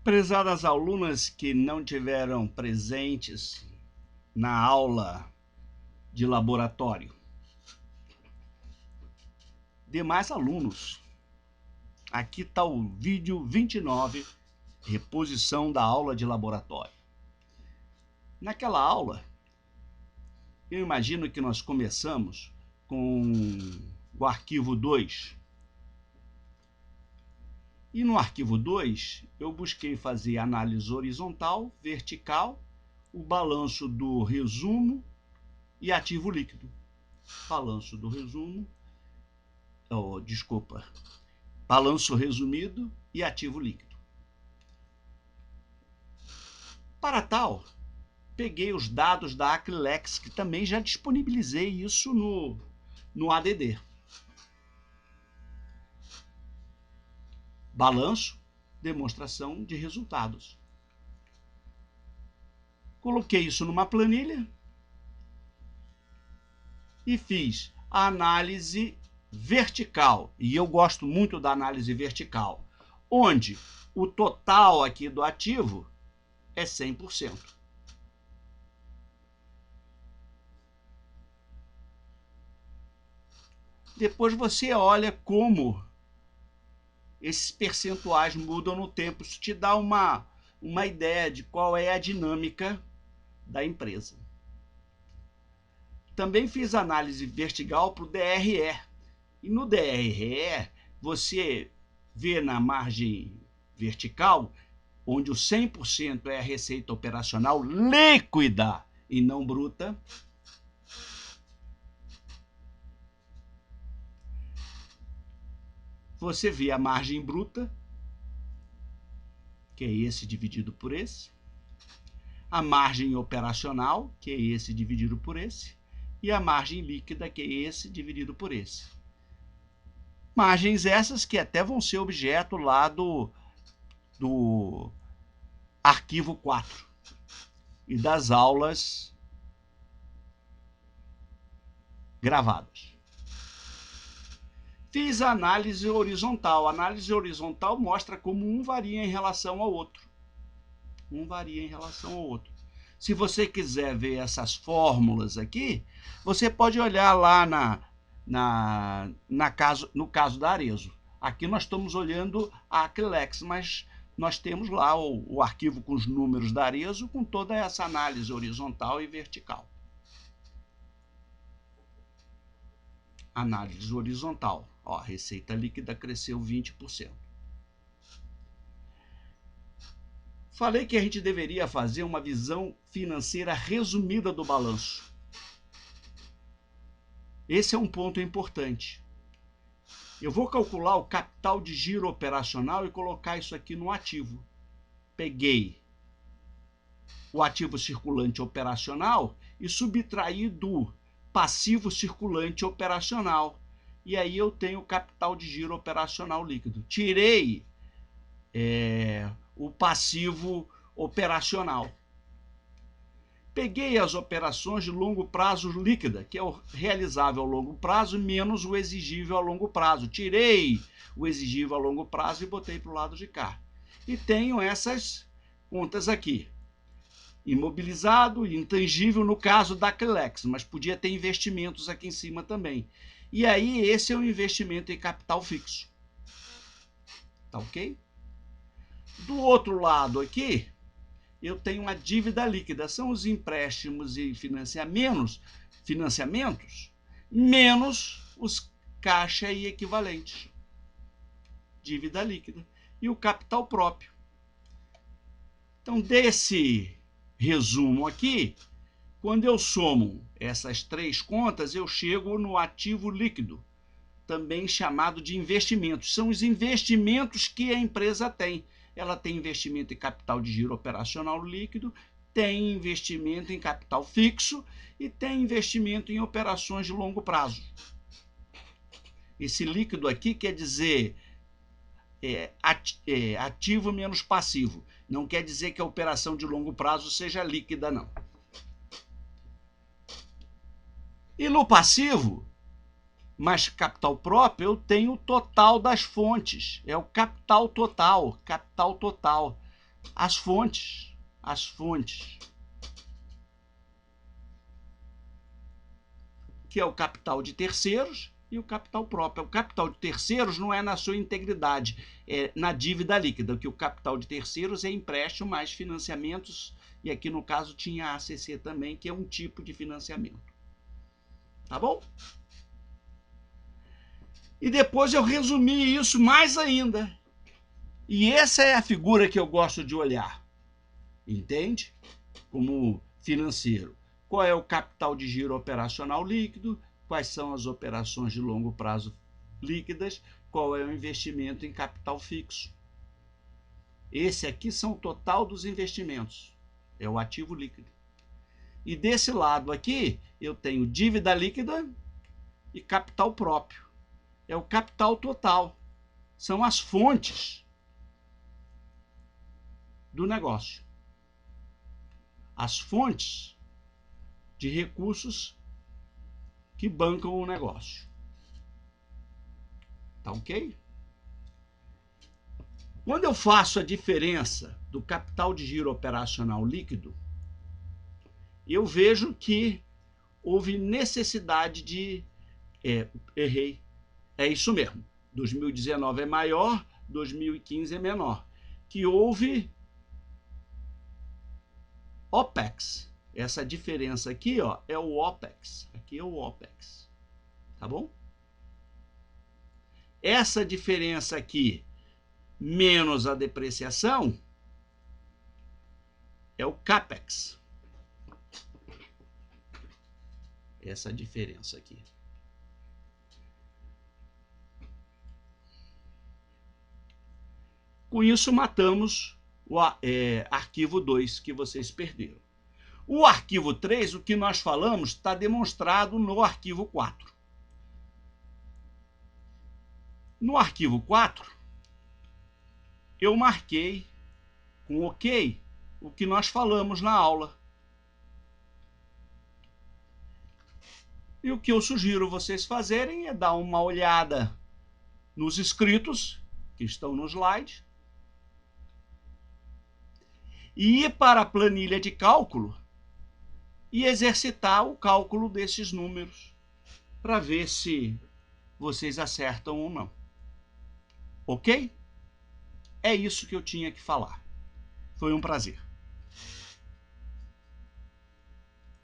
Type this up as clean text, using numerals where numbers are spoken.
Prezadas alunas que não tiveram presentes na aula de laboratório, demais alunos, aqui está o vídeo 29, reposição da aula de laboratório. Naquela aula, eu imagino que nós começamos com o arquivo 2. E no arquivo 2, eu busquei fazer análise horizontal, vertical, o balanço do resumo e ativo líquido. Balanço do resumo, balanço resumido e ativo líquido. Para tal, peguei os dados da Acrylex, que também já disponibilizei isso no ADD. Balanço, demonstração de resultados. Coloquei isso numa planilha e fiz a análise vertical. E eu gosto muito da análise vertical, onde o total aqui do ativo é 100%. Depois você olha como esses percentuais mudam no tempo. Isso te dá uma ideia de qual é a dinâmica da empresa. Também fiz análise vertical para o DRE. E no DRE, você vê na margem vertical, onde o 100% é a receita operacional líquida e não bruta. Você vê a margem bruta, que é esse dividido por esse, a margem operacional, que é esse dividido por esse, e a margem líquida, que é esse dividido por esse. Margens essas que até vão ser objeto lá do arquivo 4 e das aulas gravadas. Fiz a análise horizontal. A análise horizontal mostra como um varia em relação ao outro. Um varia em relação ao outro. Se você quiser ver essas fórmulas aqui, você pode olhar lá no caso da Arezzo. Aqui nós estamos olhando a Acrylex, mas nós temos lá o arquivo com os números da Arezzo com toda essa análise horizontal e vertical. Análise horizontal. Ó, a receita líquida cresceu 20%. Falei que a gente deveria fazer uma visão financeira resumida do balanço. Esse é um ponto importante. Eu vou calcular o capital de giro operacional e colocar isso aqui no ativo. Peguei o ativo circulante operacional e subtraí do passivo circulante operacional. E aí eu tenho o capital de giro operacional líquido. Tirei o passivo operacional. Peguei as operações de longo prazo líquida, que é o realizável a longo prazo, menos o exigível a longo prazo. Tirei o exigível a longo prazo e botei para o lado de cá. E tenho essas contas aqui. Imobilizado e intangível no caso da Acrylex, mas podia ter investimentos aqui em cima também. E aí esse é o investimento em capital fixo. Tá ok? Do outro lado aqui, eu tenho uma dívida líquida. São os empréstimos e financiamentos menos os caixa e equivalentes. Dívida líquida. E o capital próprio. Então, desse resumo aqui, quando eu somo essas três contas, eu chego no ativo líquido, também chamado de investimentos. São os investimentos que a empresa tem. Ela tem investimento em capital de giro operacional líquido, tem investimento em capital fixo e tem investimento em operações de longo prazo. Esse líquido aqui quer dizer ativo menos passivo. Não quer dizer que a operação de longo prazo seja líquida, não. E no passivo, mais capital próprio, eu tenho o total das fontes. É o capital total. Capital total. as fontes, que é o capital de terceiros e o capital próprio. O capital de terceiros não é na sua integridade, é na dívida líquida, que o capital de terceiros é empréstimo mais financiamentos, e aqui no caso tinha a ACC também, que é um tipo de financiamento. Tá bom? E depois eu resumi isso mais ainda. E essa é a figura que eu gosto de olhar. Entende? Como financeiro. Qual é o capital de giro operacional líquido? Quais são as operações de longo prazo líquidas? Qual é o investimento em capital fixo? Esse aqui são o total dos investimentos. É o ativo líquido. E desse lado aqui, eu tenho dívida líquida e capital próprio. É o capital total. São as fontes do negócio. As fontes de recursos que bancam o negócio. Tá ok? Quando eu faço a diferença do capital de giro operacional líquido, eu vejo que houve necessidade de... errei. É isso mesmo. 2019 é maior, 2015 é menor. Que houve OPEX. Essa diferença aqui, ó, é o OPEX. Aqui é o OPEX. Tá bom? Essa diferença aqui, menos a depreciação, é o CAPEX. Essa diferença aqui. Com isso, matamos o arquivo 2 que vocês perderam. O arquivo 3, o que nós falamos, está demonstrado no arquivo 4. No arquivo 4, eu marquei com OK o que nós falamos na aula. E o que eu sugiro vocês fazerem é dar uma olhada nos escritos que estão no slide e ir para a planilha de cálculo e exercitar o cálculo desses números para ver se vocês acertam ou não. Ok? É isso que eu tinha que falar. Foi um prazer.